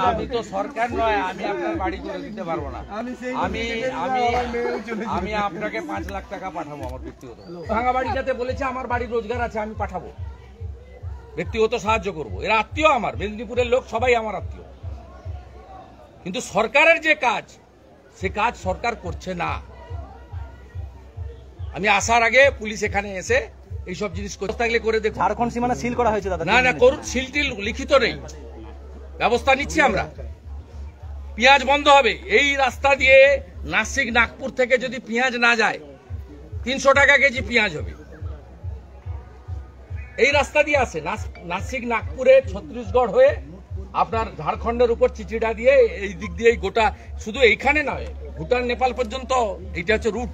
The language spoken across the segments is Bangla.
আমি তো সরকার নয়, আমি আপনার বাড়ি করে দিতে পারবো না। আমি আপনাকে 5 লাখ টাকা পাঠাবো আমার ব্যক্তিগত। ভাঙা বাড়িটাতে বলেছে আমার বাড়ির রোজগার আছে, আমি পাঠাবো, ব্যক্তিগত সাহায্য করবো। এরা আত্মীয় আমার, মেদিনীপুরের লোক সবাই আমার আত্মীয়। কিন্তু সরকারের যে কাজ, সে কাজ সরকার করছে না। আমি আসার আগে পুলিশ এখানে এসে এইসব জিনিস করতে থাকলে করে দেখুন। ঝাড়খণ্ড সীমানা সিল করা হয়েছে দাদা। না করুন, সিলটিল লিখিত নেই, ব্যবস্থা নিচ্ছি আমরা। পেঁয়াজ বন্ধ হবে। এই রাস্তা দিয়ে নাসিক নাগপুর থেকে যদি পেঁয়াজ না যায় 300 টাকা কেজি পেঁয়াজ হবে। এই রাস্তা দিয়ে আসে নাসিক নাগপুরে ছত্তিশগড় হয়ে আপনার ঝাড়খণ্ডের উপর চিচিড়া দিয়ে এই দিক দিয়ে গোটা, শুধু এইখানে নয়, ভুটান নেপাল পর্যন্ত এইটা হচ্ছে রুট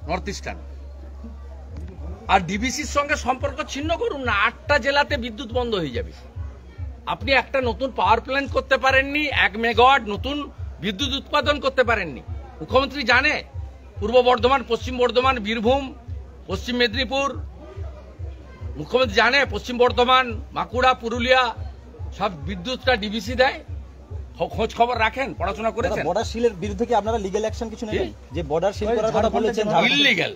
নর্থ ইস্টার্ন। আর ডিবিসির সঙ্গে সম্পর্ক ছিন্ন করুন না, 8টা জেলাতে বিদ্যুৎ বন্ধ হয়ে যাবে। আপনি একটা নতুন পাওয়ার প্ল্যান্ট করতে পারেননি, 1 মেগাওয়াট নতুন বিদ্যুৎ উৎপাদন করতে পারেননি। মুখ্যমন্ত্রী জানে পূর্ব বর্ধমান, পশ্চিম বর্ধমান, বীরভূম, পশ্চিম মেদিনীপুর, মুখ্যমন্ত্রী জানে পশ্চিম বর্ধমান, বাঁকুড়া, পুরুলিয়া সব বিদ্যুৎটা ডিবিসি দেয়। খোঁজ খবর রাখেন, পড়াশোনা করেছেন। বর্ডার সিলের বিরুদ্ধে কি আপনারা লিগ্যাল অ্যাকশন কিছু নেবেন? যে বর্ডার সিল করার কথা বলেছেন ইললিগ্যাল,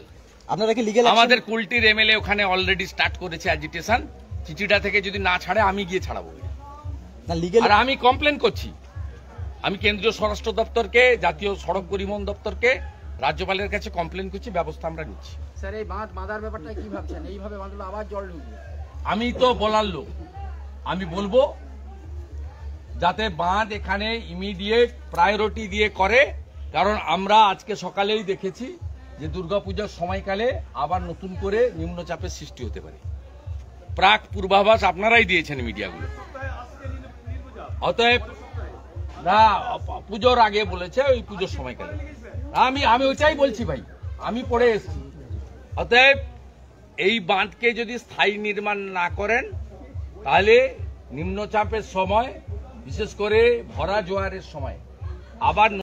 আপনারা কি লিগ্যাল? আমাদের কুলটির এমএলএ ওখানে অলরেডি স্টার্ট করেছে অ্যাজিটেশন। চিঠিটা থেকে যদি না ছাড়ে আমি গিয়ে ছাড়াবো। আর আমি কমপ্লেন করছি, আমি কেন্দ্রীয় স্বরাষ্ট্র দপ্তরকে, জাতীয় সড়ক পরিবহন দপ্তরকে, রাজ্যপালের কাছে কমপ্লেন করছি, ব্যবস্থা আমরা নিচ্ছি। স্যার, এই বাঁধ বাঁধার ব্যাপারটা কি ভাবছেন? এইভাবে বাঁধলে আবার জল ঢুকবে। আমি তো বলার লোক, আমি বলবো যাতে বাঁধ এখানে ইমিডিয়েট প্রায়োরিটি দিয়ে করে। কারণ আমরা আজকে সকালেই দেখেছি যে দুর্গাপূজার সময়কালে আবার নতুন করে নিম্নচাপের সৃষ্টি হতে পারে। প্রাক পূর্বাভাস আপনারাই দিয়েছেন মিডিয়াগুলো। অতএব না, পুজোর আগে বলেছে, ওই পুজোর সময়কালে। আমি ওইটাই বলছি ভাই, আমি পড়ে এসেছি। অতএব এই বাঁধকে যদি স্থায়ী নির্মাণ না করেন, তাহলে নিম্নচাপের সময়, বিশেষ করে ভরা জোয়ারের সময় আবার